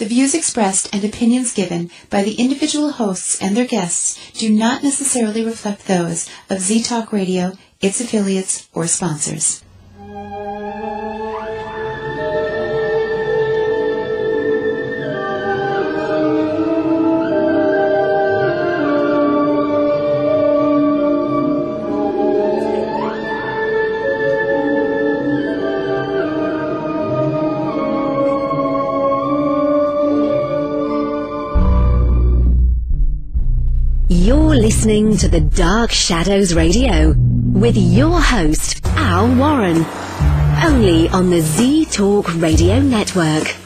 The views expressed and opinions given by the individual hosts and their guests do not necessarily reflect those of Z-Talk Radio, its affiliates, or sponsors. You're listening to the Dark Shadows Radio with your host, Al Warren, only on the Z-Talk Radio Network.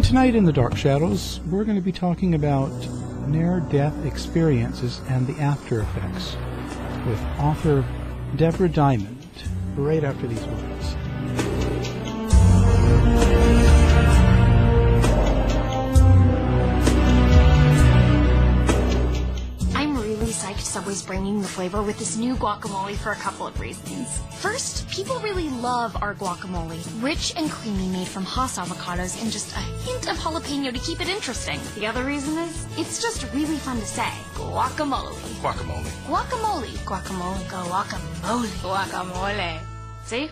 Tonight in the Dark Shadows, we're going to be talking about near-death experiences and the after effects with author Debra Diamond, right after these words. Subway's bringing the flavor with this new guacamole for a couple of reasons. First, people really love our guacamole. Rich and creamy, made from Hass avocados and just a hint of jalapeno to keep it interesting. The other reason is, it's just really fun to say. Guacamole. Guacamole. Guacamole. Guacamole. Guacamole. Guacamole. See?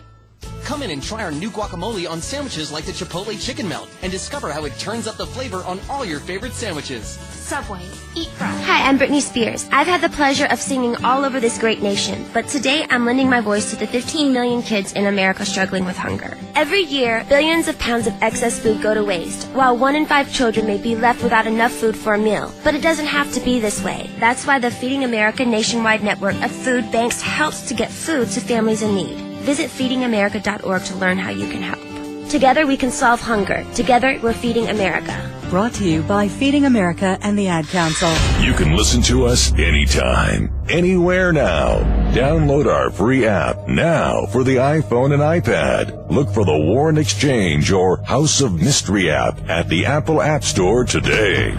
Come in and try our new guacamole on sandwiches like the Chipotle Chicken Melt and discover how it turns up the flavor on all your favorite sandwiches. Subway. Eat fresh. Hi, I'm Britney Spears. I've had the pleasure of singing all over this great nation, but today I'm lending my voice to the 15 million kids in America struggling with hunger. Every year, billions of pounds of excess food go to waste, while 1 in 5 children may be left without enough food for a meal. But it doesn't have to be this way. That's why the Feeding America nationwide network of food banks helps to get food to families in need. Visit feedingamerica.org to learn how you can help. Together we can solve hunger. Together we're Feeding America. Brought to you by Feeding America and the Ad Council. You can listen to us anytime, anywhere now. Download our free app now for the iPhone and iPad. Look for the Warren Exchange or House of Mystery app at the Apple App Store today.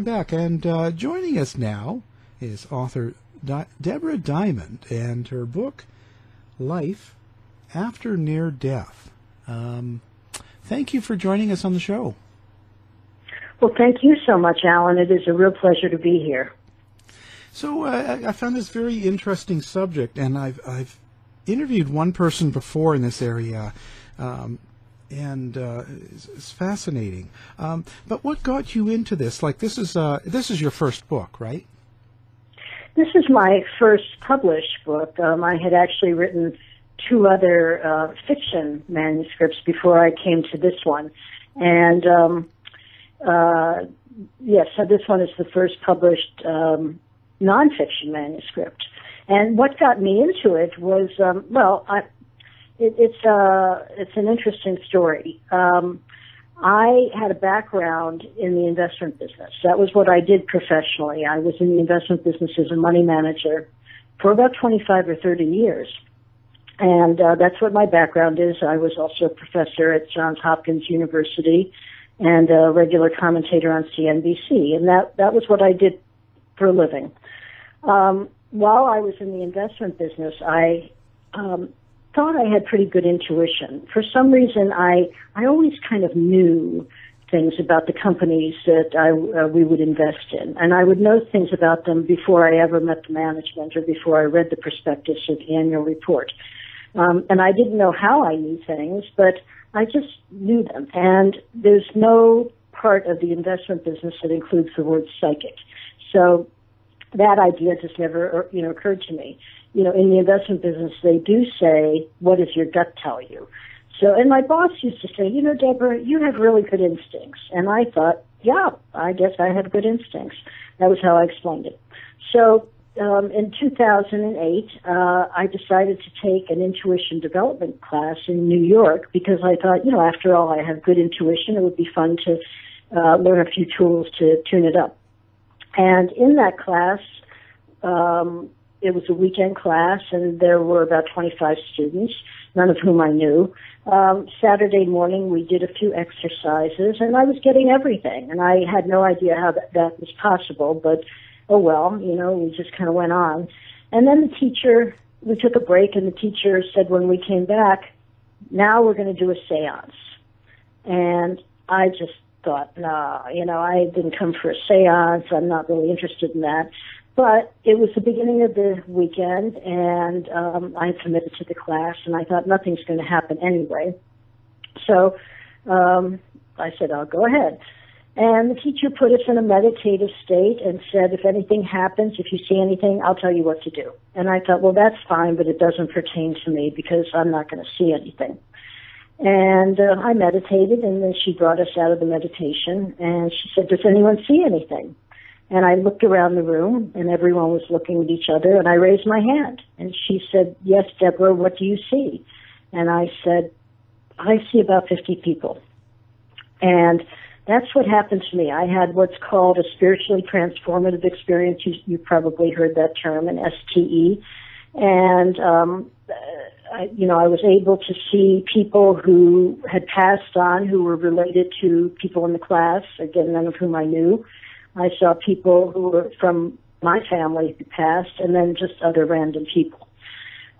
Back, and joining us now is author Debra Diamond and her book Life After Near Death. Thank you for joining us on the show. Well, thank you so much, Alan. It is a real pleasure to be here. So I found this very interesting subject, and I've interviewed one person before in this area, and it's fascinating. But what got you into this? Like, this is your first book, right? This is my first published book. I had actually written 2 other fiction manuscripts before I came to this one. And yes, so this one is the first published nonfiction manuscript. And what got me into it was, it's an interesting story. I had a background in the investment business. That was what I did professionally. I was in the investment business as a money manager for about 25 or 30 years. And that's what my background is. I was also a professor at Johns Hopkins University and a regular commentator on CNBC. And that was what I did for a living. While I was in the investment business, I thought I had pretty good intuition. For some reason, I always kind of knew things about the companies that we would invest in, and I would know things about them before I ever met the management or before I read the prospectus or the annual report. And I didn't know how I knew things, but I just knew them. And there's no part of the investment business that includes the word psychic. So that idea just never, occurred to me. In the investment business, they do say, what does your gut tell you? So, and my boss used to say, Debra, you have really good instincts. And I thought, yeah, I guess I have good instincts. That was how I explained it. So, in 2008, I decided to take an intuition development class in New York because I thought, after all, I have good intuition. It would be fun to learn a few tools to tune it up. And in that class, it was a weekend class, and there were about 25 students, none of whom I knew. Saturday morning, we did a few exercises, and I was getting everything, and I had no idea how that was possible, but oh well, we just kind of went on. And then we took a break, and the teacher said when we came back, now we're going to do a seance. And I just thought, nah, I didn't come for a seance. I'm not really interested in that. But it was the beginning of the weekend, and I committed to the class, and I thought nothing's going to happen anyway. So I said, I'll go ahead. And the teacher put us in a meditative state and said, if anything happens, if you see anything, I'll tell you what to do. And I thought, well, that's fine, but it doesn't pertain to me because I'm not going to see anything. And I meditated, and then she brought us out of the meditation, and she said, does anyone see anything? And I looked around the room, and everyone was looking at each other, and I raised my hand. And she said, yes, Debra, what do you see? And I said, I see about 50 people. And that's what happened to me. I had what's called a spiritually transformative experience. You probably heard that term, an STE. And, I was able to see people who had passed on who were related to people in the class, again, none of whom I knew. I saw people who were from my family who passed, and then just other random people.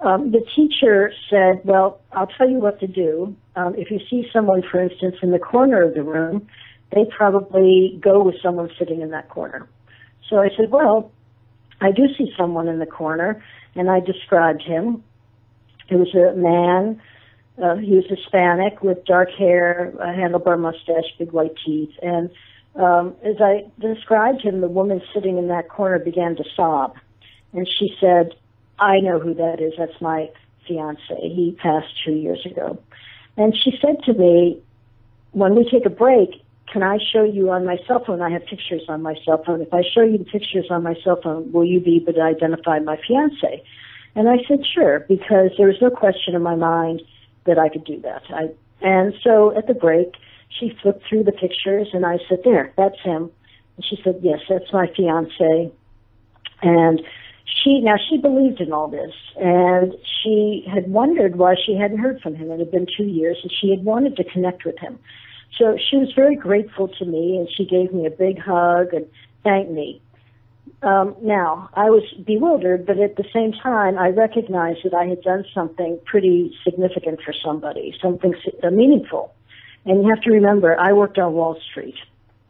The teacher said, well, I'll tell you what to do. If you see someone, for instance, in the corner of the room, they probably go with someone sitting in that corner. So I said, well, I do see someone in the corner, and I described him. It was a man. He was Hispanic with dark hair, a handlebar mustache, big white teeth. And as I described him, the woman sitting in that corner began to sob. And she said, I know who that is. That's my fiance. He passed 2 years ago. And she said to me, when we take a break, can I show you on my cell phone? I have pictures on my cell phone. If I show you the pictures on my cell phone, will you be able to identify my fiance? And I said, sure, because there was no question in my mind that I could do that. And so at the break, she flipped through the pictures, and I said, there, that's him. And she said, yes, that's my fiance. And she believed in all this, and she had wondered why she hadn't heard from him. It had been 2 years, and she had wanted to connect with him. So she was very grateful to me, and she gave me a big hug and thanked me. Now, I was bewildered, but at the same time, I recognized that I had done something pretty significant for somebody, something meaningful. And you have to remember, I worked on Wall Street,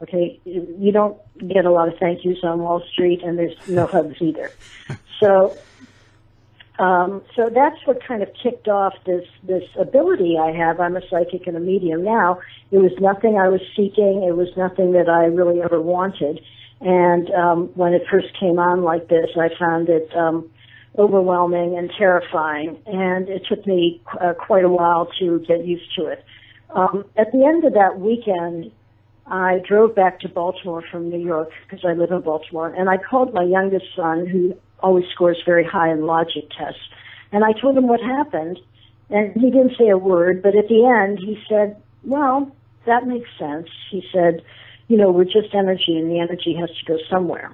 okay? You don't get a lot of thank yous on Wall Street, and there's no hugs either. So that's what kind of kicked off this ability I have. I'm a psychic and a medium now. It was nothing I was seeking. It was nothing that I really ever wanted. And when it first came on like this, I found it overwhelming and terrifying, and it took me quite a while to get used to it. At the end of that weekend, I drove back to Baltimore from New York, because I live in Baltimore, and I called my youngest son, who always scores very high in logic tests, and I told him what happened, and he didn't say a word, but at the end he said, well, that makes sense. He said, you know, we're just energy, and the energy has to go somewhere.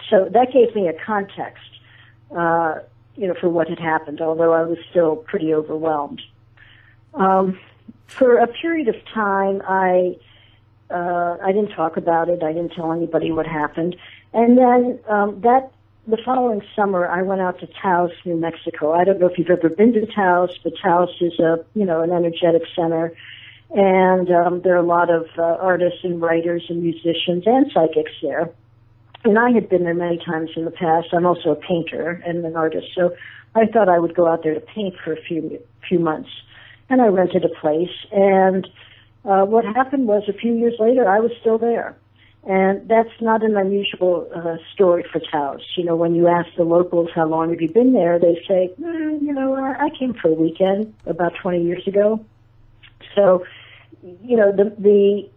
So that gave me a context, you know, for what had happened, although I was still pretty overwhelmed. For a period of time, I didn't talk about it. I didn't tell anybody what happened. And then the following summer, I went out to Taos, New Mexico. I don't know if you've ever been to Taos, but Taos is an energetic center. And there are a lot of artists and writers and musicians and psychics there. And I had been there many times in the past. I'm also a painter and an artist, so I thought I would go out there to paint for a few months. And I rented a place, and what happened was a few years later, I was still there. And that's not an unusual story for Taos. You know, when you ask the locals how long have you been there, they say, I came for a weekend about 20 years ago. So, you know, the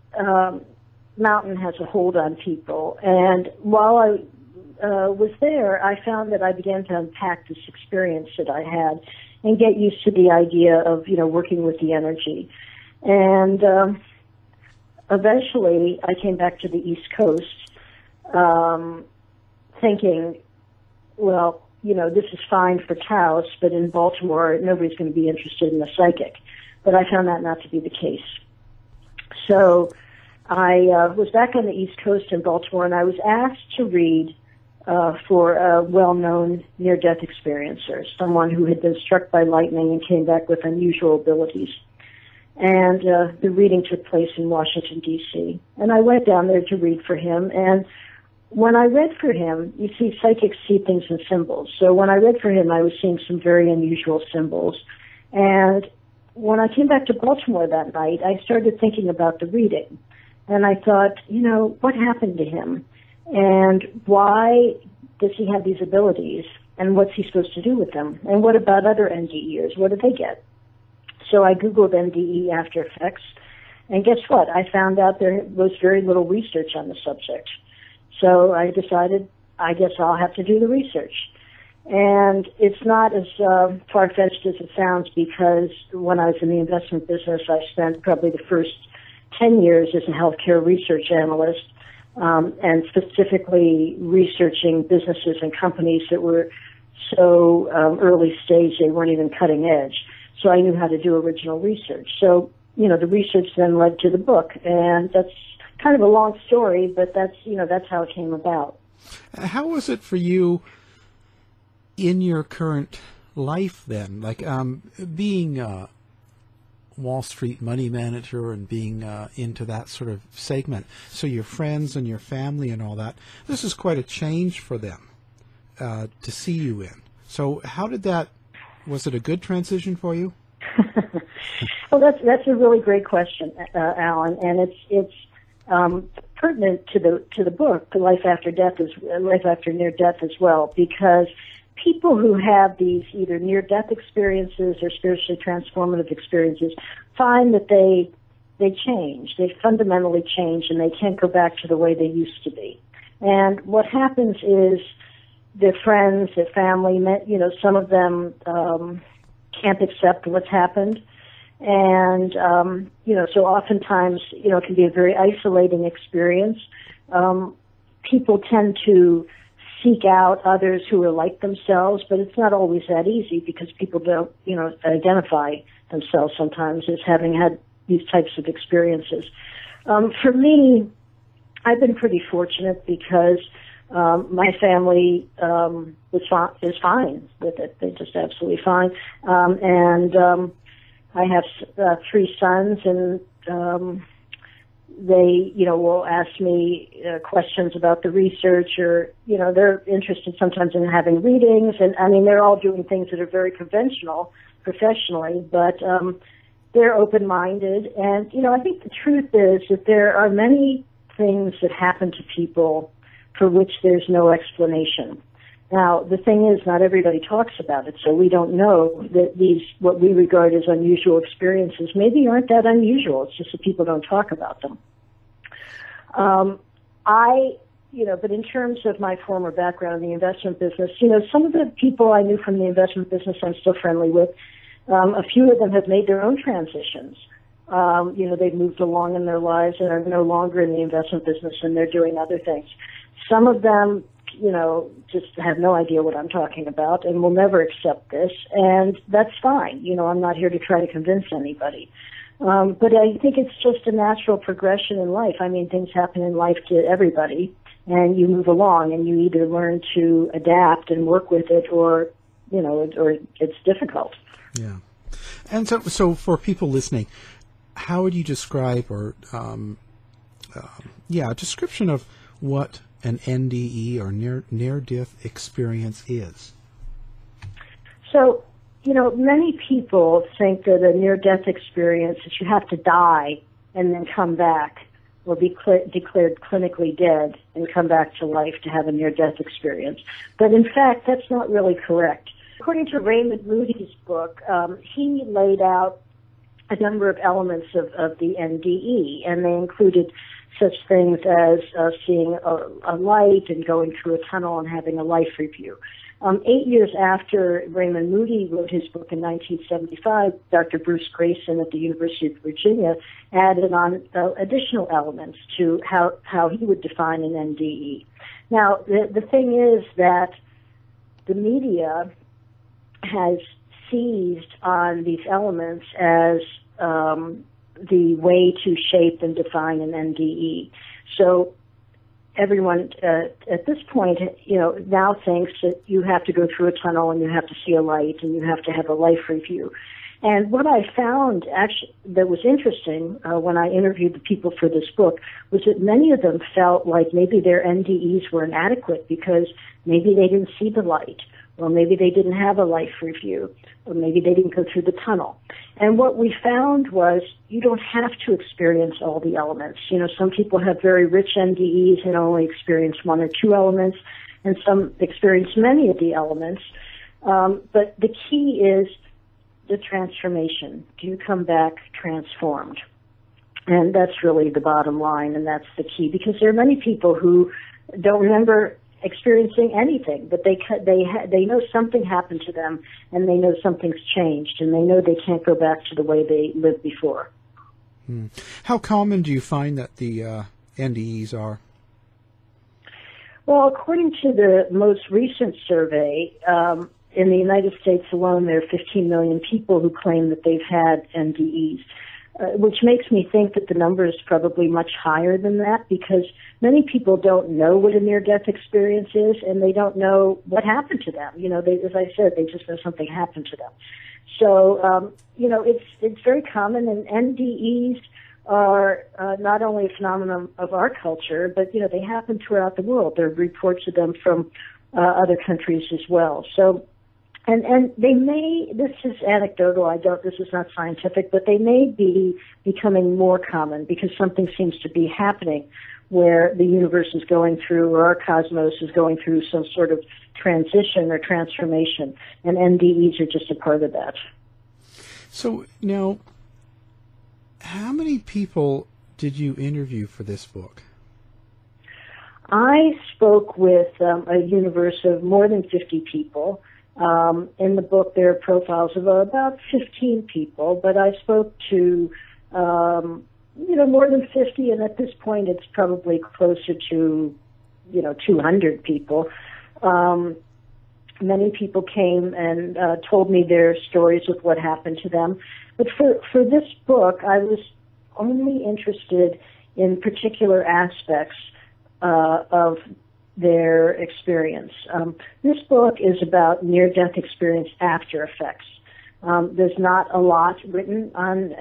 mountain has a hold on people. And while I was there, I found that I began to unpack this experience that I had and get used to the idea of, you know, working with the energy. And eventually I came back to the East Coast thinking, well, you know, this is fine for Taos, but in Baltimore, nobody's going to be interested in a psychic. But I found that not to be the case. So I was back on the East Coast in Baltimore, and I was asked to read for a well-known near-death experiencer, someone who had been struck by lightning and came back with unusual abilities. And the reading took place in Washington, D.C. And I went down there to read for him. And when I read for him, you see, psychics see things in symbols. So when I read for him, I was seeing some very unusual symbols. And when I came back to Baltimore that night, I started thinking about the reading. And I thought, you know, what happened to him? And why does he have these abilities? And what's he supposed to do with them? And what about other NDEers? What do they get? So I Googled NDE After Effects, and guess what? I found out there was very little research on the subject. So I decided, I guess I'll have to do the research. And it's not as far-fetched as it sounds, because when I was in the investment business, I spent probably the first 10 years as a healthcare research analyst, and specifically researching businesses and companies that were so early stage they weren't even cutting edge. So I knew how to do original research. So, you know, the research then led to the book, and that's kind of a long story, but that's how it came about. How was it for you in your current life then? Like being a Wall Street money manager and being into that sort of segment. So your friends and your family and all that, this is quite a change for them to see you in. So how did that, was it a good transition for you? Well, that's a really great question, Alan, and it's pertinent to the book, Life After Near Death as well, because people who have these either near-death experiences or spiritually transformative experiences find that they change. They fundamentally change, and they can't go back to the way they used to be. And what happens is their friends, their family, you know, some of them can't accept what's happened. And, you know, so oftentimes, you know, it can be a very isolating experience. People tend to seek out others who are like themselves, but it's not always that easy, because people don't, you know, identify themselves sometimes as having had these types of experiences. For me, I've been pretty fortunate because my family is fine with it. They're just absolutely fine. And I have 3 sons, and they, you know, will ask me questions about the research, or, you know, they're interested sometimes in having readings. And, I mean, they're all doing things that are very conventional professionally, but they're open-minded. And, you know, I think the truth is that there are many things that happen to people for which there's no explanation. Now, the thing is, not everybody talks about it, so we don't know that these, what we regard as unusual experiences, maybe aren't that unusual. It's just that people don't talk about them. But in terms of my former background in the investment business, some of the people I knew from the investment business I'm still friendly with. A few of them have made their own transitions. They've moved along in their lives and are no longer in the investment business, and they're doing other things. Some of them, just have no idea what I'm talking about and will never accept this, and that's fine. I'm not here to try to convince anybody. But I think it's just a natural progression in life. I mean, things happen in life to everybody, and you move along, and you either learn to adapt and work with it, or it's difficult. Yeah. And so for people listening, how would you describe a description of what an NDE or near-death experience is? So, many people think that a near-death experience is you have to die and then come back, or be declared clinically dead and come back to life to have a near-death experience. But in fact, that's not really correct. According to Raymond Moody's book, he laid out a number of elements of the NDE, and they included such things as seeing a light and going through a tunnel and having a life review. 8 years after Raymond Moody wrote his book in 1975, Dr. Bruce Grayson at the University of Virginia added on additional elements to how he would define an NDE. Now, the thing is that the media has seized on these elements as the way to shape and define an NDE. So everyone at this point, now thinks that you have to go through a tunnel and you have to see a light and you have to have a life review. And what I found actually that was interesting when I interviewed the people for this book was that many of them felt like maybe their NDEs were inadequate because maybe they didn't see the light, or maybe they didn't have a life review, or maybe they didn't go through the tunnel. And what we found was you don't have to experience all the elements. Some people have very rich NDEs and only experience one or two elements, and some experience many of the elements. But the key is the transformation. Do you come back transformed? And that's really the bottom line, and that's the key, because there are many people who don't remember experiencing anything, but they know something happened to them, and they know something's changed, and they know they can't go back to the way they lived before. How common do you find that the NDEs are? Well, according to the most recent survey, in the United States alone, there are 15 million people who claim that they've had NDEs, which makes me think that the number is probably much higher than that, because many people don't know what a near-death experience is, and they don't know what happened to them. As I said, they just know something happened to them. So, it's very common, and NDEs are not only a phenomenon of our culture, but, they happen throughout the world. There are reports of them from other countries as well. So, and they may, this is anecdotal, this is not scientific, but they may be becoming more common because something seems to be happening where the universe is going through, or our cosmos is going through some sort of transition or transformation, and NDEs are just a part of that. So now, how many people did you interview for this book? I spoke with a universe of more than 50 people. In the book, there are profiles of about 15 people, but I spoke to, more than 50, and at this point, it's probably closer to, 200 people. Many people came and told me their stories of what happened to them. But for this book, I was only interested in particular aspects of their experience. This book is about near-death experience after effects. There's not a lot written on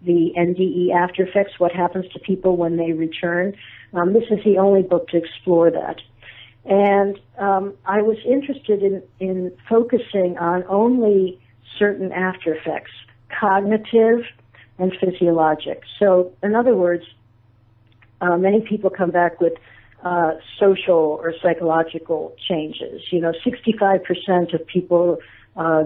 the NDE after effects, what happens to people when they return. This is the only book to explore that. And I was interested in focusing on only certain after effects, cognitive and physiologic. So, in other words, many people come back with social or psychological changes. 65% of people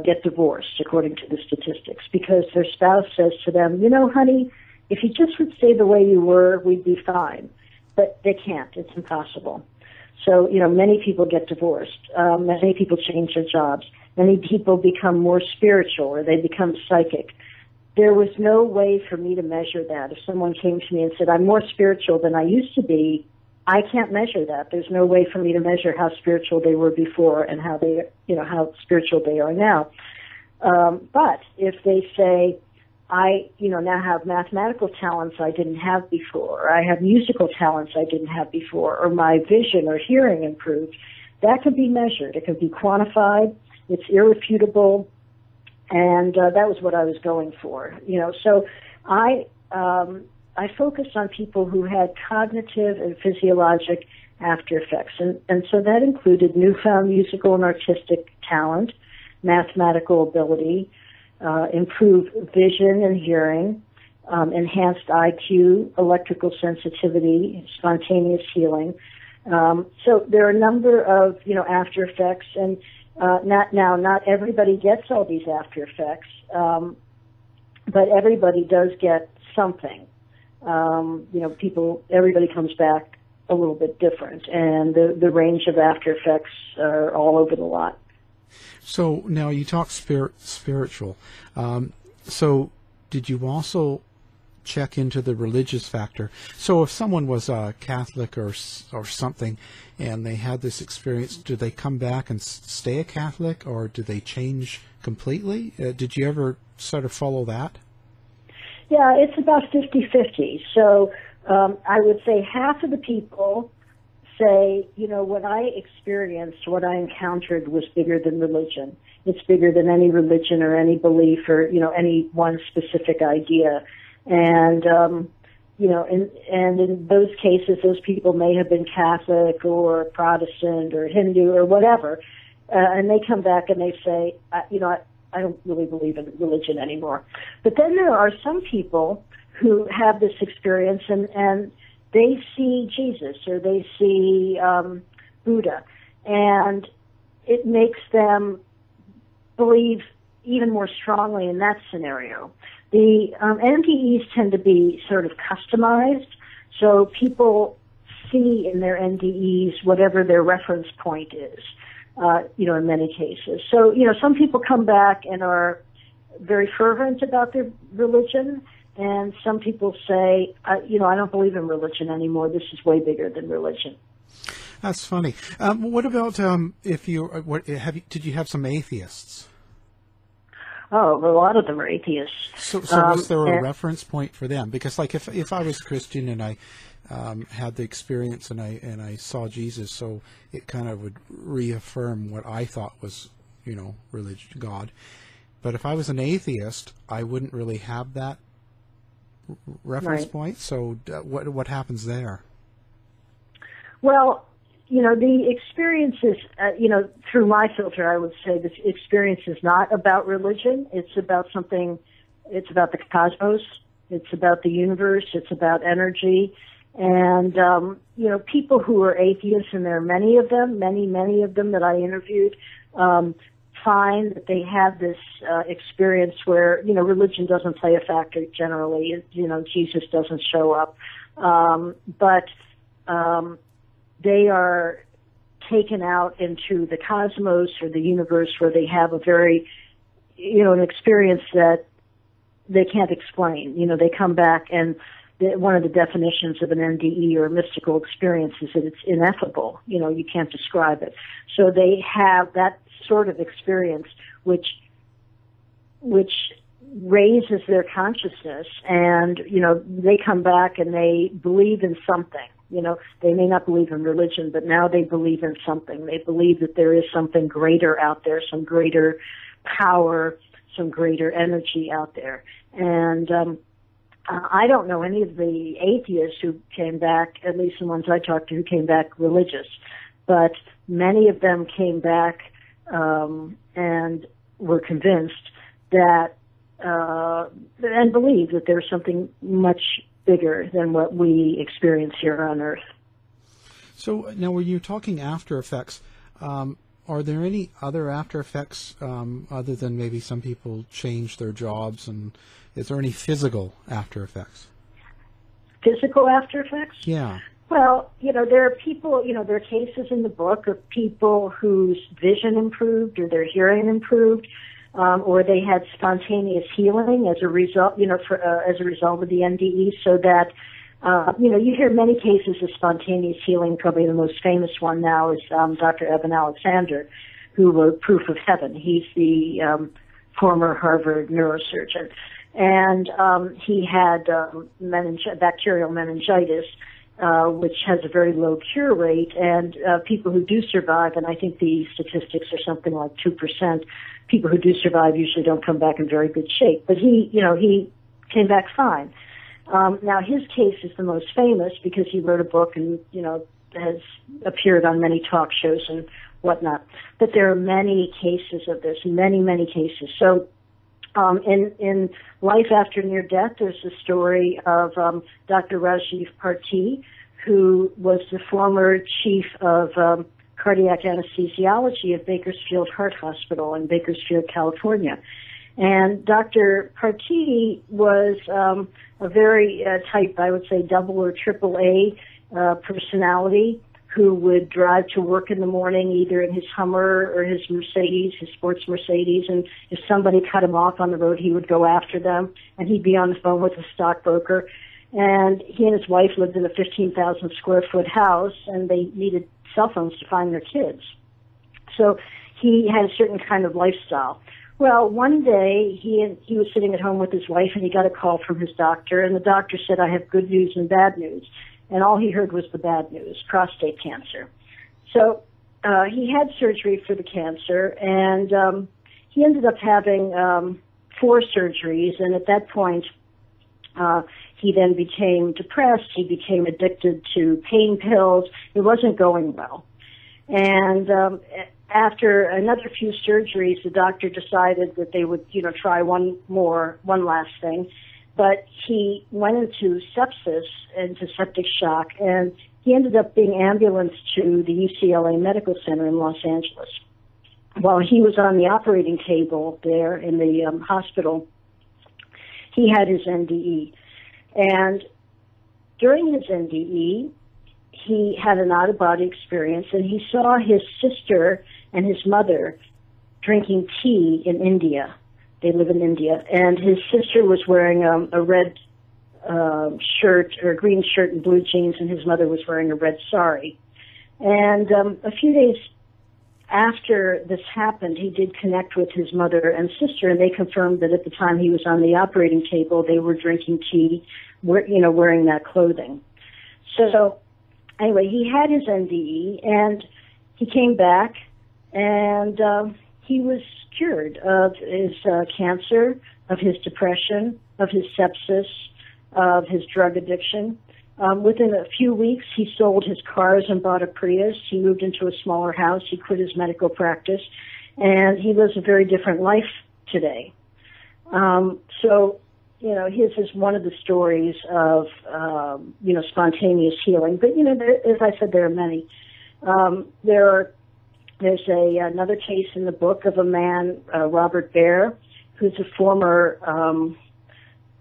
get divorced, according to the statistics, because their spouse says to them, honey, if you just would stay the way you were, we'd be fine. But they can't. It's impossible. So, many people get divorced. Many people change their jobs. Many people become more spiritual, or they become psychic. There was no way for me to measure that. If someone came to me and said, I'm more spiritual than I used to be, I can't measure that. There's no way for me to measure how spiritual they were before and how how spiritual they are now. But if they say, I, now have mathematical talents I didn't have before, or I have musical talents I didn't have before, or my vision or hearing improved, that can be measured. It can be quantified. It's irrefutable. And that was what I was going for. So I focused on people who had cognitive and physiologic after effects. And so that included newfound musical and artistic talent, mathematical ability, improved vision and hearing, enhanced IQ, electrical sensitivity, spontaneous healing. So there are a number of, after effects, and not everybody gets all these after effects, but everybody does get something. Everybody comes back a little bit different, and the range of after effects are all over the lot. So now you talk spiritual. So did you also check into the religious factor? So if someone was a Catholic or something, and they had this experience, do they come back and stay a Catholic, or do they change completely? Did you ever sort of follow that? Yeah, it's about 50-50. So I would say half of the people say, what I experienced, what I encountered was bigger than religion. It's bigger than any religion or any belief or, any one specific idea. And, in those cases, those people may have been Catholic or Protestant or Hindu or whatever. And they come back and they say, I don't really believe in religion anymore. But then there are some people who have this experience and they see Jesus or they see Buddha, and it makes them believe even more strongly in that scenario. The NDEs tend to be sort of customized, so people see in their NDEs whatever their reference point is, in many cases. So, some people come back and are very fervent about their religion, and some people say, I don't believe in religion anymore. This is way bigger than religion. That's funny. What about did you have some atheists? Oh, a lot of them are atheists. So was there a reference point for them? Because, like, if I was Christian and I had the experience and I saw Jesus, so it kind of would reaffirm what I thought was, religion, God. But if I was an atheist, I wouldn't really have that reference point. So what happens there? Well, the experiences, through my filter, I would say this experience is not about religion. It's about something, it's about the cosmos. It's about the universe. It's about energy. And, people who are atheists, and there are many of them that I interviewed, find that they have this experience where, religion doesn't play a factor generally. Jesus doesn't show up. But they are taken out into the cosmos or the universe where they have a very, an experience that they can't explain. They come back, and one of the definitions of an NDE or a mystical experience is that it's ineffable. You can't describe it. So they have that sort of experience which raises their consciousness, and, they come back and they believe in something. They may not believe in religion, but now they believe in something. They believe that there is something greater out there, some greater power, some greater energy out there. And I don't know any of the atheists who came back, at least the ones I talked to, who came back religious, but many of them came back and were convinced that and believed that there's something much bigger than what we experience here on Earth. So now, when you're talking after effects, are there any other after effects other than maybe some people change their jobs, and is there any physical after effects? Physical after effects? Yeah. Well, there are people, there are cases in the book of people whose vision improved or their hearing improved, or they had spontaneous healing as a result, as a result of the NDE, so that, you hear many cases of spontaneous healing. Probably the most famous one now is Dr. Eben Alexander, who wrote Proof of Heaven. He's the former Harvard neurosurgeon. And he had bacterial meningitis, which has a very low cure rate, and people who do survive, and I think the statistics are something like 2%, people who do survive usually don't come back in very good shape. But he came back fine. Now, his case is the most famous because he wrote a book and, has appeared on many talk shows and whatnot. But there are many cases of this, many, many cases. So in Life After Near Death, there's the story of Dr. Rajiv Parti, who was the former chief of cardiac anesthesiology at Bakersfield Heart Hospital in Bakersfield, California. And Dr. Parti was a very type, I would say, double or triple A personality who would drive to work in the morning either in his Hummer or his Mercedes, his sports Mercedes, and if somebody cut him off on the road, he would go after them, and he'd be on the phone with a stockbroker. And he and his wife lived in a 15,000 square foot house, and they needed cell phones to find their kids. So he had a certain kind of lifestyle. Well, one day he was sitting at home with his wife, and he got a call from his doctor, and the doctor said, "I have good news and bad news." And all he heard was the bad news, prostate cancer. So he had surgery for the cancer, and he ended up having 4 surgeries, and at that point he then became depressed, he became addicted to pain pills. It wasn't going well. And after another few surgeries, the doctor decided that they would, try one last thing. But he went into sepsis, into septic shock, and he ended up being ambulanced to the UCLA Medical Center in Los Angeles. While he was on the operating table there in the hospital, he had his NDE. And during his NDE, he had an out-of-body experience, and he saw his sister and his mother drinking tea in India. They live in India, and his sister was wearing a red shirt, or a green shirt and blue jeans, and his mother was wearing a red sari. And a few days after this happened, he did connect with his mother and sister, and they confirmed that at the time he was on the operating table, they were drinking tea, wearing that clothing. So anyway, he had his NDE, and he came back, and he was cured of his cancer, of his depression, of his sepsis, of his drug addiction. Within a few weeks, he sold his cars and bought a Prius. He moved into a smaller house. He quit his medical practice, and he lives a very different life today. So, his is one of the stories of, spontaneous healing. But, as I said, there are many. There's another case in the book of a man, Robert Baer, who's a former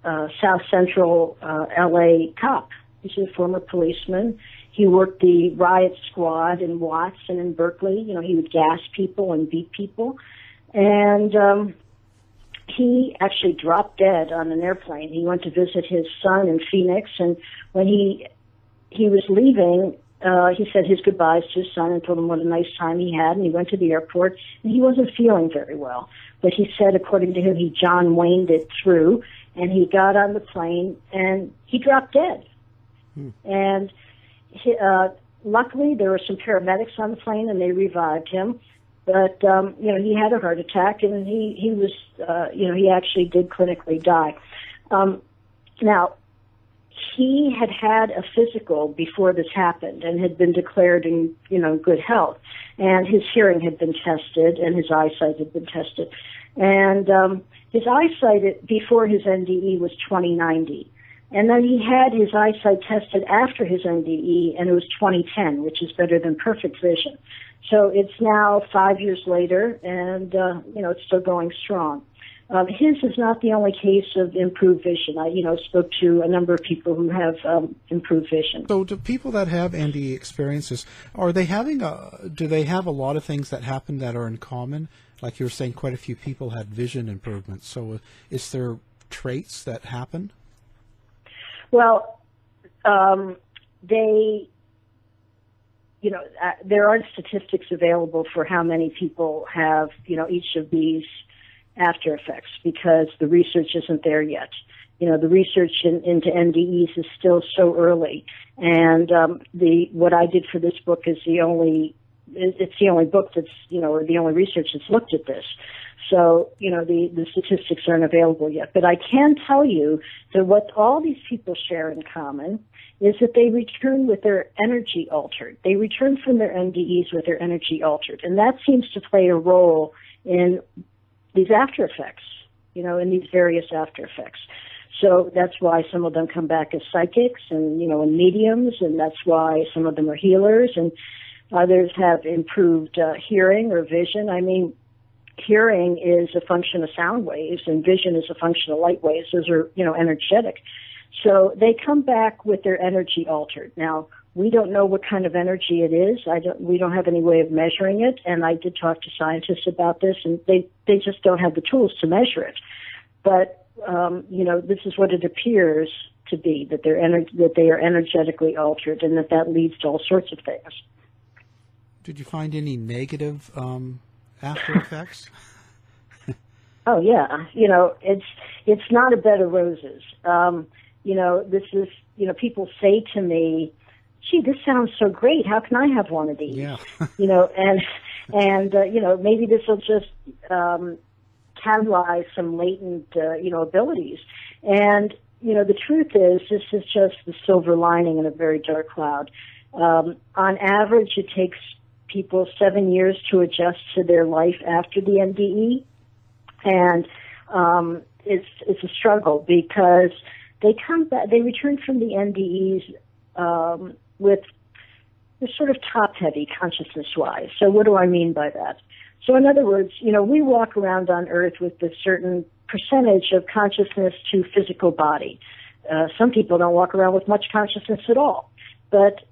South Central LA cop. He's a former policeman. He worked the riot squad in Watts and in Berkeley. He would gas people and beat people. And he actually dropped dead on an airplane. He went to visit his son in Phoenix, and when he was leaving, he said his goodbyes to his son and told him what a nice time he had, and he went to the airport, and he wasn't feeling very well. But he said, according to him, he John Wayne'd it through, and he got on the plane, and he dropped dead. And luckily, there were some paramedics on the plane, and they revived him. But, he had a heart attack, and he was, he actually did clinically die. Now, he had a physical before this happened and had been declared in, good health. And his hearing had been tested and his eyesight had been tested. And his eyesight before his NDE was 20/90. And then he had his eyesight tested after his NDE, and it was 2010, which is better than perfect vision. So it's now 5 years later, and, it's still going strong. His is not the only case of improved vision. I, spoke to a number of people who have improved vision. So do people that have NDE experiences, are they having do they have a lot of things that happen that are in common? Like you were saying, quite a few people had vision improvements. So is there traits that happen? Well, there aren't statistics available for how many people have, each of these after effects because the research isn't there yet. The research into NDEs is still so early, and what I did for this book is the only book that's or the only research that's looked at this. So the statistics aren't available yet, but I can tell you that what all these people share in common is that they return with their energy altered. They return from their NDEs with their energy altered, and that seems to play a role in these after effects, in these various after effects. So that's why some of them come back as psychics and, and mediums, and that's why some of them are healers, and others have improved hearing or vision. I mean, hearing is a function of sound waves, and vision is a function of light waves. Those are, energetic. So they come back with their energy altered. Now, we don't know what kind of energy it is. We don't have any way of measuring it, and I did talk to scientists about this, and they just don't have the tools to measure it. But this is what it appears to be, that they are energetically altered, and that leads to all sorts of things. Did you find any negative after effects? Oh yeah, it's not a bed of roses. This is people say to me, gee, this sounds so great. How can I have one of these? Yeah. and maybe this will just catalyze some latent, abilities. And, the truth is, this is just the silver lining in a very dark cloud. On average, it takes people 7 years to adjust to their life after the NDE. And it's a struggle because they return from the NDEs they're sort of top-heavy consciousness-wise. So what do I mean by that? So in other words, we walk around on Earth with a certain percentage of consciousness to physical body. Some people don't walk around with much consciousness at all. But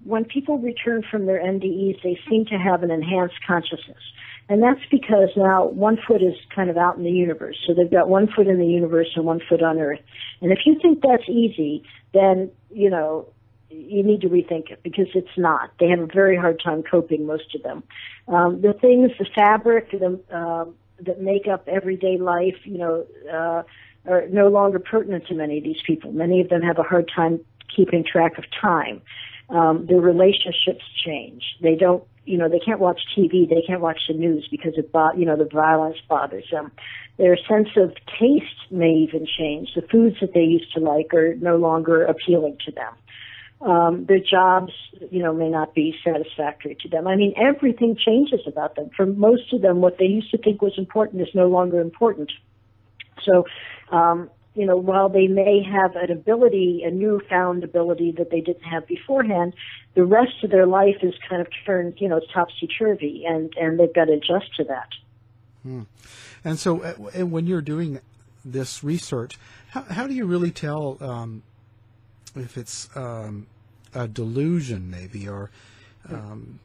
when people return from their NDEs, they seem to have an enhanced consciousness. And that's because now one foot is kind of out in the universe. So they've got 1 foot in the universe and 1 foot on Earth. And if you think that's easy, then, you need to rethink it because it's not. They have a very hard time coping, most of them. The things, the fabric that make up everyday life, are no longer pertinent to many of these people. Many of them have a hard time keeping track of time. Their relationships change. They don't, they can't watch TV. They can't watch the news because the violence bothers them. Their sense of taste may even change. The foods that they used to like are no longer appealing to them. Their jobs, may not be satisfactory to them. I mean, everything changes about them. For most of them, what they used to think was important is no longer important. So, while they may have an ability, a newfound ability that they didn't have beforehand, the rest of their life is kind of turned, it's topsy-turvy, and they've got to adjust to that. And so when you're doing this research, how do you really tell if it's a delusion maybe or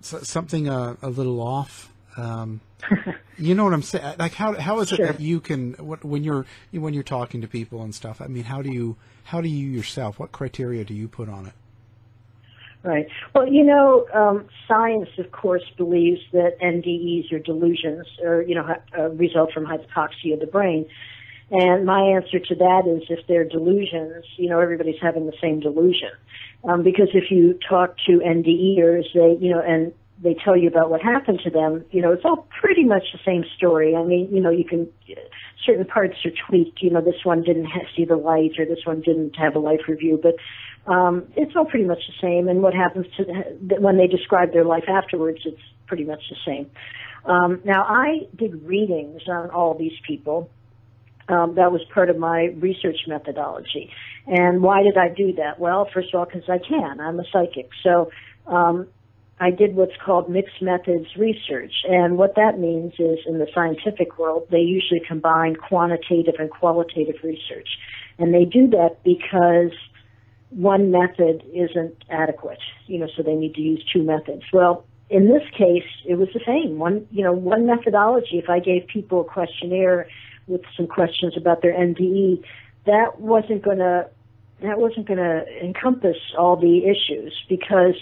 something a little off? You know what I'm saying? Like how is it that you can when you're talking to people and stuff? I mean, how do you yourself? What criteria do you put on it? Right. Well, science, of course, believes that NDEs are delusions or result from hypoxia of the brain. And my answer to that is if they're delusions, everybody's having the same delusion. Because if you talk to NDEers, and they tell you about what happened to them, it's all pretty much the same story. I mean, you can, certain parts are tweaked. This one didn't see the light or this one didn't have a life review, but it's all pretty much the same. And what happens to when they describe their life afterwards, it's pretty much the same. Now, I did readings on all these people. That was part of my research methodology. And why did I do that? Well, first of all, because I can. I'm a psychic. So I did what's called mixed methods research. And what that means is, in the scientific world, they usually combine quantitative and qualitative research. And they do that because one method isn't adequate, so they need to use two methods. Well, in this case, it was the same. One methodology. If I gave people a questionnaire with some questions about their NDE, that wasn't going to encompass all the issues, because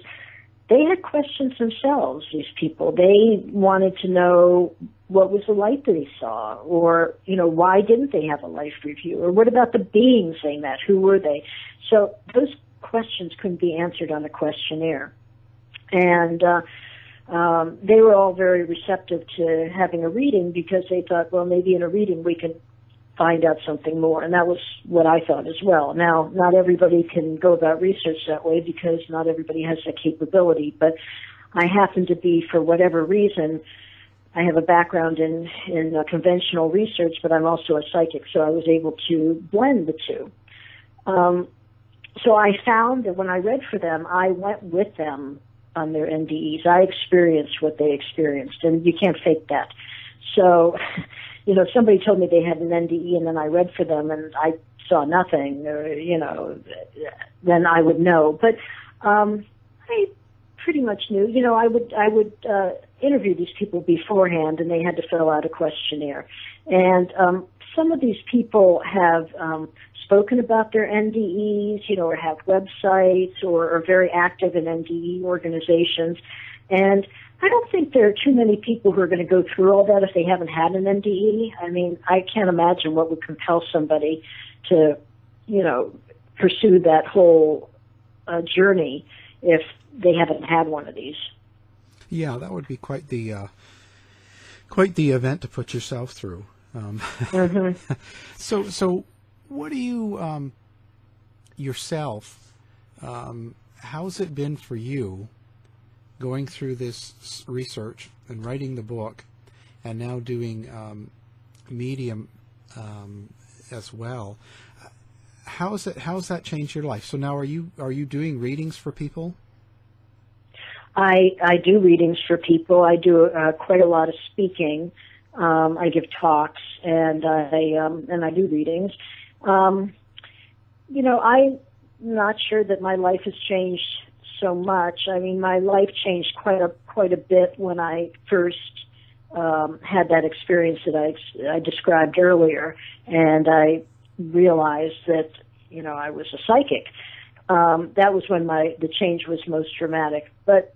they had questions themselves, these people. They wanted to know what was the light that they saw, or, why didn't they have a life review, or what about the beings they met? Who were they? So those questions couldn't be answered on a questionnaire. And they were all very receptive to having a reading, because they thought, well, maybe in a reading we can find out something more. And that was what I thought as well. Now, not everybody can go about research that way, because not everybody has that capability. But I happen to be, for whatever reason, I have a background in conventional research, but I'm also a psychic, so I was able to blend the two. So I found that when I read for them, I went with them on their NDEs. I experienced what they experienced, and you can't fake that. So, if somebody told me they had an NDE and then I read for them and I saw nothing, or, then I would know. But I pretty much knew. I would interview these people beforehand, and they had to fill out a questionnaire. And some of these people have spoken about their NDEs, or have websites, or are very active in NDE organizations. And I don't think there are too many people who are going to go through all that if they haven't had an NDE. I mean, I can't imagine what would compel somebody to, pursue that whole journey if they haven't had one of these. Yeah, that would be quite the event to put yourself through. Mm-hmm. So what do you yourself? How's it been for you going through this research and writing the book, and now doing Medium as well? How's that changed your life? So now are you doing readings for people? I do readings for people. I do quite a lot of speaking. I give talks, and I do readings. I'm not sure that my life has changed so much. I mean, my life changed quite a bit when I first had that experience that I described earlier, and I realized that I was a psychic. That was when the change was most dramatic. But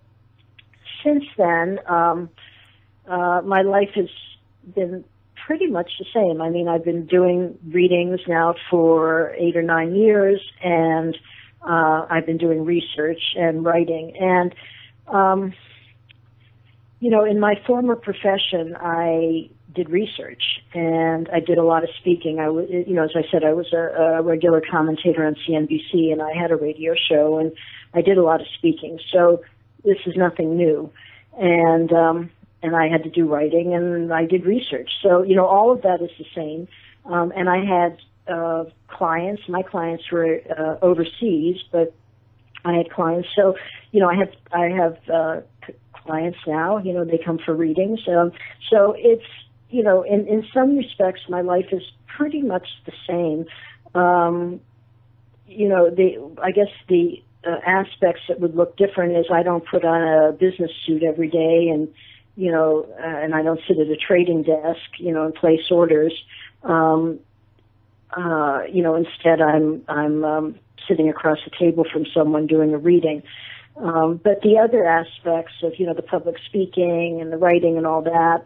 since then, my life has been pretty much the same. I mean, I've been doing readings now for 8 or 9 years, and I've been doing research and writing. And, in my former profession, I did research, and I did a lot of speaking. I was, as I said, I was a regular commentator on CNBC, and I had a radio show, and I did a lot of speaking. So this is nothing new. And I had to do writing, and I did research. So, all of that is the same. And I had clients. My clients were overseas, but I had clients. So, I have clients now. They come for readings. So it's, in some respects, my life is pretty much the same. I guess the aspects that would look different is I don't put on a business suit every day, and and I don't sit at a trading desk, and place orders. Instead I'm sitting across the table from someone doing a reading. But the other aspects of, the public speaking and the writing and all that,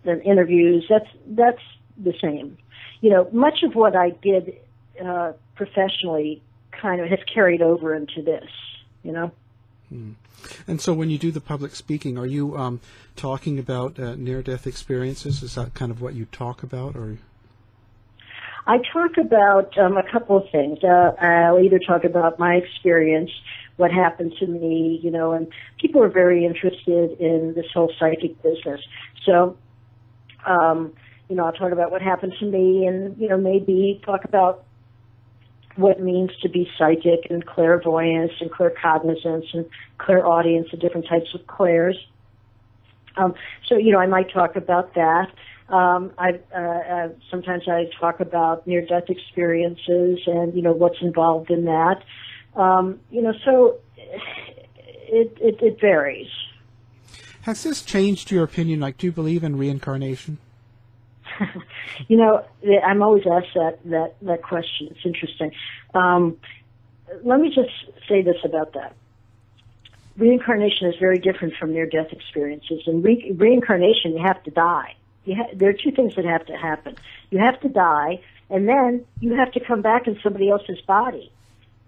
the interviews, that's the same. Much of what I did professionally kind of has carried over into this, And so when you do the public speaking, are you talking about near-death experiences? Is that kind of what you talk about? Or I talk about a couple of things. I'll either talk about my experience, what happened to me, and people are very interested in this whole psychic business. So, I'll talk about what happened to me, and maybe talk about what it means to be psychic and clairvoyance and claircognizance and clairaudience and different types of clairs. So I might talk about that. Sometimes I talk about near-death experiences and what's involved in that. So it varies. Has this changed your opinion? Like, do you believe in reincarnation? I'm always asked that question. It's interesting. Let me just say this about that. Reincarnation is very different from near-death experiences. In reincarnation, you have to die. There are two things that have to happen. You have to die, and then you have to come back in somebody else's body.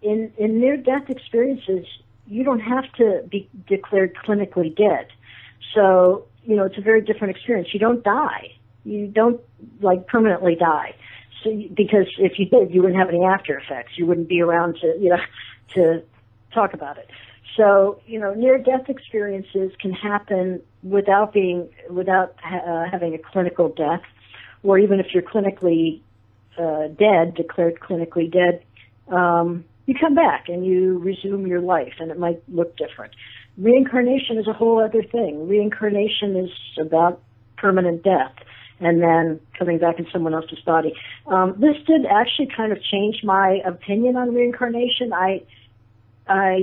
In near-death experiences, you don't have to be declared clinically dead. So, it's a very different experience. You don't die. You don't, permanently die. So, because if you did, you wouldn't have any after effects. You wouldn't be around to talk about it. So, near-death experiences can happen without having a clinical death, or even if you're clinically dead, declared clinically dead, you come back and you resume your life, and it might look different. Reincarnation is a whole other thing. Reincarnation is about permanent death and then coming back in someone else's body. This did actually kind of change my opinion on reincarnation. I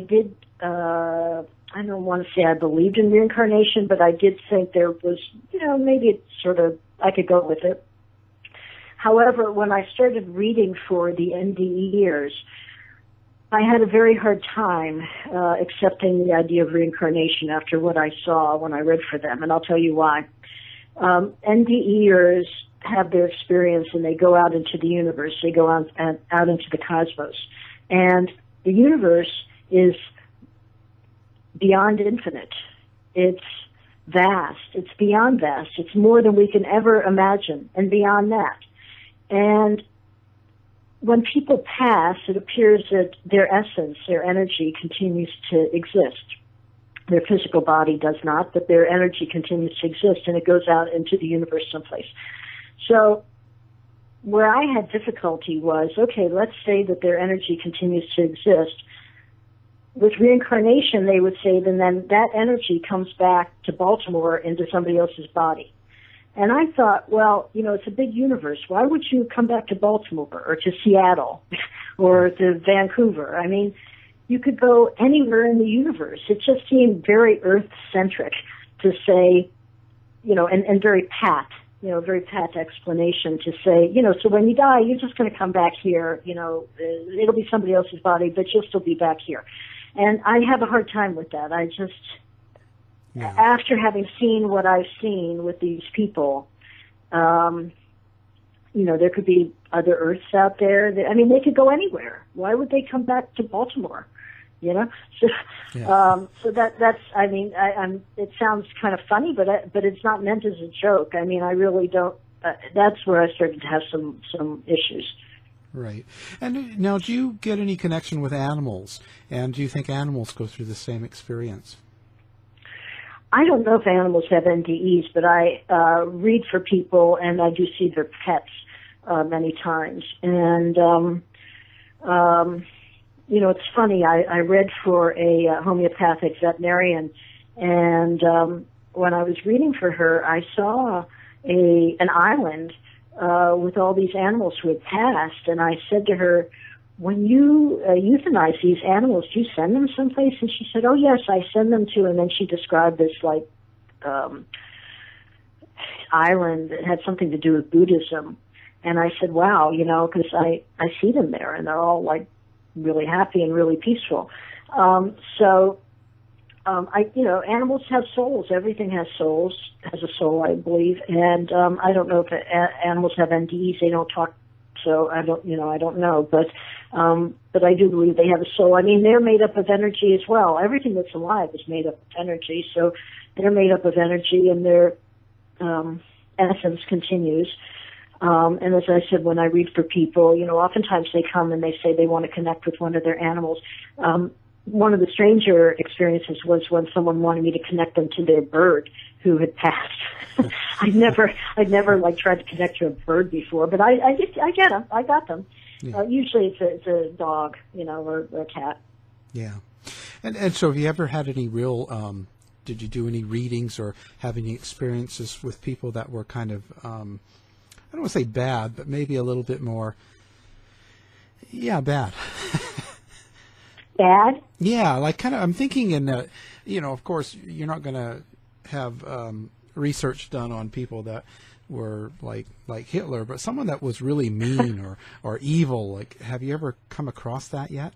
did, I don't want to say I believed in reincarnation, but I did think there was, maybe it sort of, I could go with it. However, when I started reading for the NDEers, I had a very hard time accepting the idea of reincarnation after what I saw when I read for them, and I'll tell you why. NDEers have their experience, and they go out into the universe. They go out into the cosmos. And the universe is beyond infinite. It's vast. It's beyond vast. It's more than we can ever imagine, and beyond that. And when people pass, it appears that their essence, their energy, continues to exist. Their physical body does not, but their energy continues to exist, and it goes out into the universe someplace. So where I had difficulty was, okay, let's say that their energy continues to exist. With reincarnation, they would say, then that energy comes back to Baltimore into somebody else's body. And I thought, well, it's a big universe. Why would you come back to Baltimore or to Seattle or to Vancouver? I mean, you could go anywhere in the universe. It just seemed very Earth-centric to say, and very pat, very pat explanation to say, so when you die, you're just going to come back here. It'll be somebody else's body, but you'll still be back here. And I have a hard time with that. I just... Yeah. After having seen what I've seen with these people, there could be other Earths out there. They could go anywhere. Why would they come back to Baltimore? So, yeah. So that's. It sounds kind of funny, but it's not meant as a joke. I really don't. That's where I started to have some issues. Right. And now, do you get any connection with animals? And do you think animals go through the same experience? I don't know if animals have NDEs, but I read for people, and I do see their pets many times. And, it's funny. I read for a homeopathic veterinarian, and when I was reading for her, I saw an island with all these animals who had passed, and I said to her, when you euthanize these animals, do you send them someplace? And she said, oh, yes, I send them to, and then she described this, island that had something to do with Buddhism. And I said, wow, because I see them there, and they're all, really happy and really peaceful. Animals have souls. Everything has souls, has a soul, I believe. And I don't know if animals have NDEs. They don't talk. So I don't know, but I do believe they have a soul. They're made up of energy as well. Everything that's alive is made up of energy, so they're made up of energy, and their essence continues. And as I said, when I read for people, oftentimes they come and they say they want to connect with one of their animals. One of the stranger experiences was when someone wanted me to connect them to their bird who had passed. I'd never like tried to connect to a bird before, but I get them. I got them. Yeah. Usually it's a dog, or a cat. Yeah. And so have you ever had any real, did you do any readings or have any experiences with people that were kind of, I don't want to say bad, but maybe a little bit more, bad. Bad? Yeah, like kind of, I'm thinking in, of course, you're not going to have research done on people that were like Hitler, but someone that was really mean or evil. Like, have you ever come across that yet?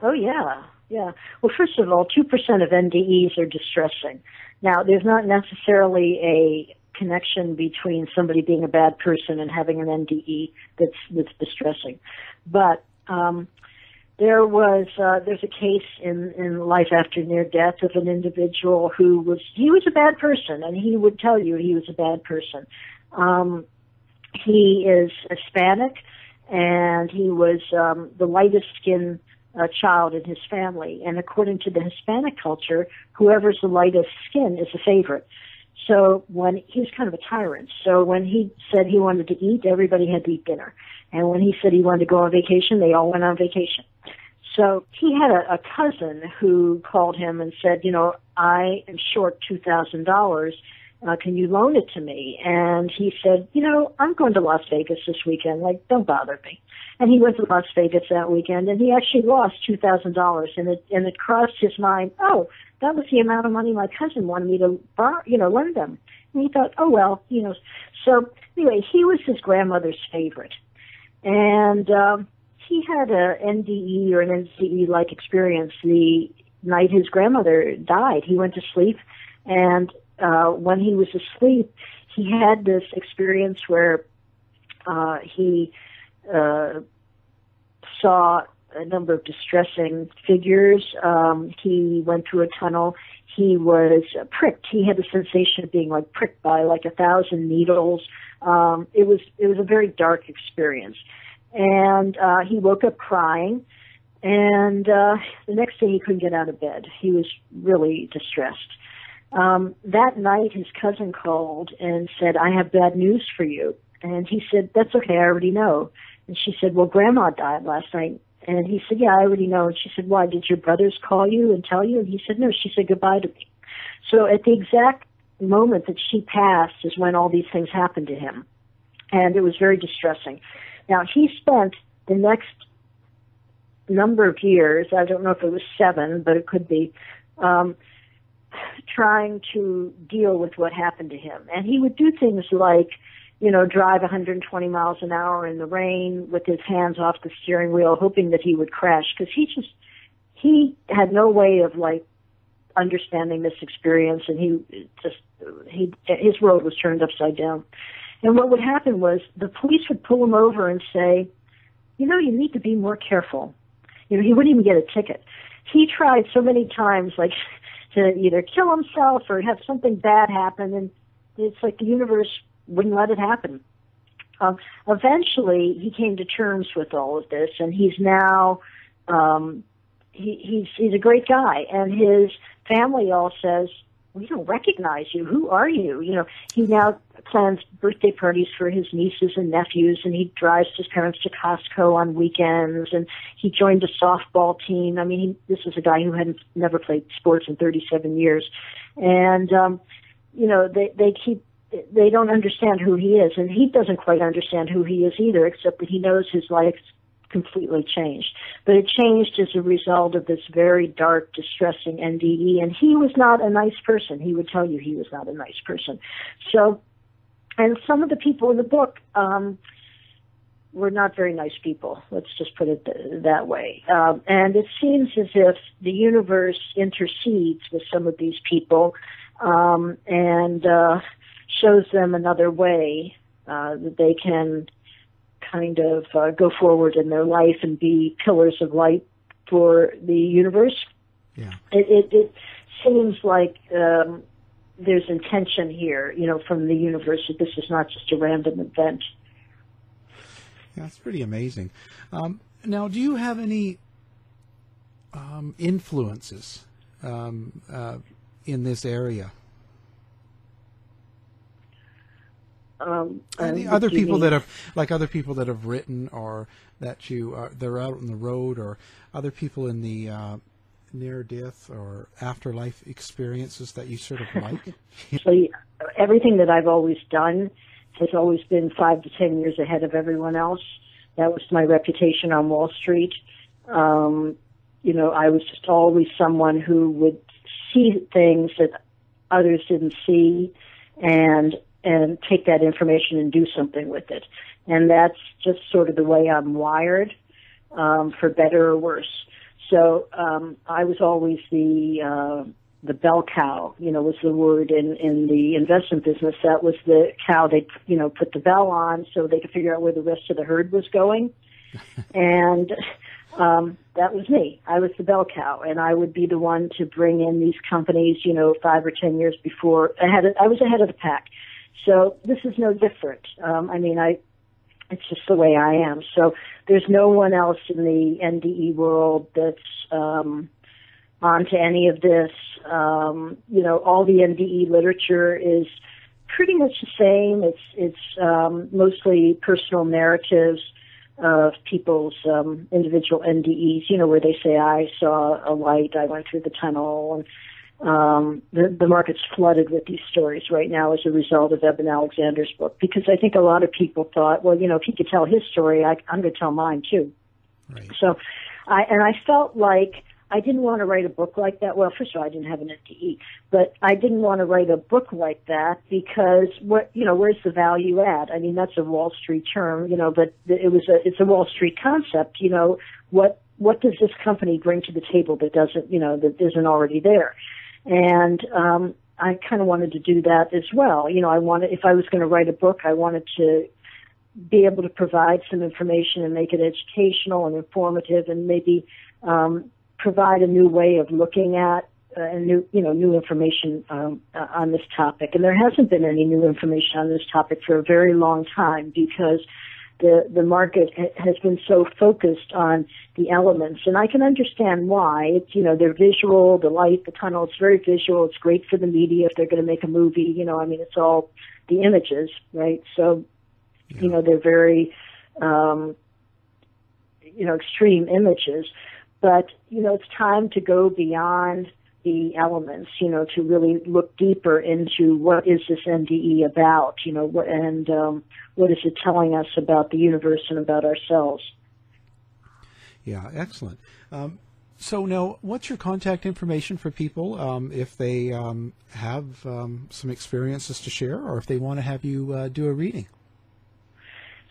Oh, yeah. Yeah. Well, first of all, 2% of NDEs are distressing. Now, there's not necessarily a connection between somebody being a bad person and having an NDE that's distressing. But there's a case in Life After Near Death of an individual who was a bad person, and he would tell you he was a bad person. He is Hispanic, and he was the lightest skinned child in his family. And according to the Hispanic culture, whoever's the lightest skin is a favorite. So when he was kind of a tyrant, so when he said he wanted to eat, everybody had to eat dinner. And when he said he wanted to go on vacation, they all went on vacation. So he had a cousin who called him and said, I am short $2,000. Can you loan it to me? And he said, I'm going to Las Vegas this weekend. Like, don't bother me. And he went to Las Vegas that weekend, and he actually lost $2,000. And it crossed his mind, oh, that was the amount of money my cousin wanted me to lend them. And he thought, oh, well, So anyway, he was his grandmother's favorite. And he had a NDE or an NCE-like experience the night his grandmother died. He went to sleep, and when he was asleep, he had this experience where he saw a number of distressing figures. He went through a tunnel. He was pricked. He had the sensation of being like pricked by like 1,000 needles. It was a very dark experience. And he woke up crying, and the next day he couldn't get out of bed. He was really distressed. That night his cousin called and said, I have bad news for you. And he said, that's okay, I already know. And she said, well, Grandma died last night. And he said, yeah, I already know. And she said, why, did your brothers call you and tell you? And he said, no. She said goodbye to me. So at the exact moment that she passed is when all these things happened to him. And it was very distressing. Now, he spent the next number of years, I don't know if it was 7, but it could be, trying to deal with what happened to him. And he would do things like, drive 120 miles an hour in the rain with his hands off the steering wheel, hoping that he would crash, because he had no way of understanding this experience, and his world was turned upside down. And what would happen was the police would pull him over and say, you need to be more careful. He wouldn't even get a ticket. He tried so many times, to either kill himself or have something bad happen, and it's like the universe wouldn't let it happen. Eventually, he came to terms with all of this, and he's now he's a great guy, and his family all says, we don't recognize you. Who are you? He now plans birthday parties for his nieces and nephews, and he drives his parents to Costco on weekends, and he joined a softball team. I mean, this is a guy who hadn't never played sports in 37 years. And, they don't understand who he is, and he doesn't quite understand who he is either, except that he knows his life's completely changed. But it changed as a result of this very dark, distressing NDE, and he was not a nice person. He would tell you he was not a nice person. So, and some of the people in the book were not very nice people. Let's just put it that way. And it seems as if the universe intercedes with some of these people and shows them another way that they can kind of go forward in their life and be pillars of light for the universe. Yeah. It seems like there's intention here, from the universe, that this is not just a random event. Yeah, that's pretty amazing. Now, do you have any influences in this area? The other people that have written, or that they're out on the road, or other people in the near-death or afterlife experiences that you sort of like? So everything that I've always done has always been 5 to 10 years ahead of everyone else. That was my reputation on Wall Street. I was just always someone who would see things that others didn't see, and take that information and do something with it. And that's just sort of the way I'm wired, for better or worse. So I was always the bell cow, was the word in the investment business. That was the cow they, put the bell on so they could figure out where the rest of the herd was going. And that was me. I was the bell cow, and I would be the one to bring in these companies, 5 or 10 years before. I was ahead of the pack. So this is no different. It's just the way I am. So there's no one else in the NDE world that's onto any of this. All the NDE literature is pretty much the same. It's mostly personal narratives of people's individual NDEs, where they say, I saw a light, I went through the tunnel, and the market's flooded with these stories right now as a result of Eben Alexander's book, because I think a lot of people thought, well, if he could tell his story, I'm going to tell mine too. Right. So I felt like I didn't want to write a book like that. Well, first of all, I didn't have an NDE, but I didn't want to write a book like that because where's the value add? I mean, that's a Wall Street term, but it's a Wall Street concept. What does this company bring to the table that doesn't, that isn't already there? And I kind of wanted to do that as well. If I was going to write a book, I wanted to be able to provide some information and make it educational and informative, and maybe provide a new way of looking at new information on this topic. And there hasn't been any new information on this topic for a very long time, because the market has been so focused on the elements, and I can understand why. It's, they're visual, the light, the tunnel, it's very visual, it's great for the media if they're going to make a movie, it's all the images, right? So, they're very, extreme images, but, it's time to go beyond the elements, to really look deeper into what is this NDE about, what is it telling us about the universe and about ourselves. Yeah, excellent. So now, what's your contact information for people if they have some experiences to share, or if they want to have you do a reading?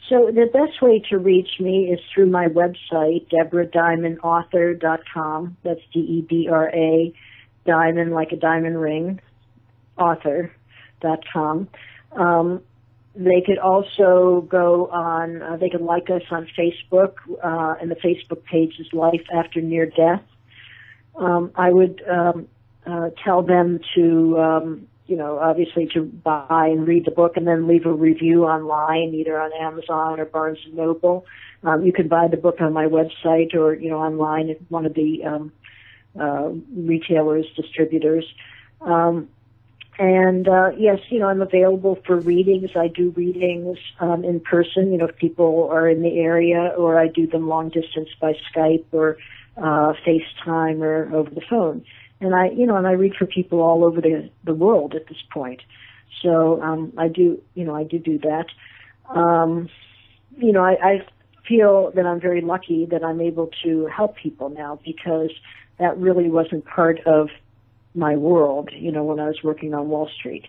So the best way to reach me is through my website, DebraDiamondAuthor.com. That's DEBRA, diamond like a diamond ring, author.com. They could also go on, they can like us on Facebook, and the Facebook page is Life After Near Death. I would tell them to, obviously to buy and read the book and then leave a review online, either on Amazon or Barnes & Noble. You can buy the book on my website or, online at one of the retailers, distributors. Yes, I'm available for readings. I do readings in person, if people are in the area, or I do them long distance by Skype or FaceTime or over the phone. And I read for people all over the world at this point. So I do that. I feel that I'm very lucky that I'm able to help people now, because that really wasn't part of my world, when I was working on Wall Street.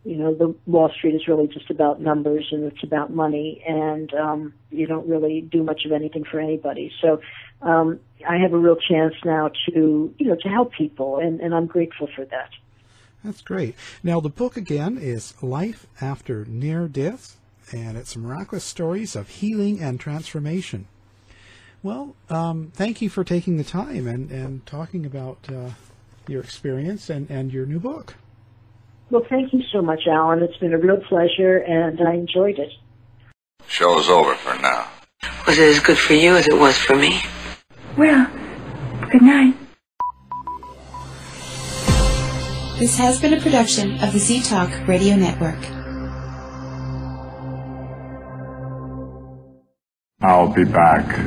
The Wall Street is really just about numbers, and it's about money, and you don't really do much of anything for anybody. So I have a real chance now to help people, and I'm grateful for that. That's great. Now, the book, again, is Life After Near Death, and it's miraculous stories of healing and transformation. Well, thank you for taking the time and talking about your experience and your new book. Well, thank you so much, Alan. It's been a real pleasure, and I enjoyed it. Show's over for now. Was it as good for you as it was for me? Well, good night. This has been a production of the Z-Talk Radio Network. I'll be back.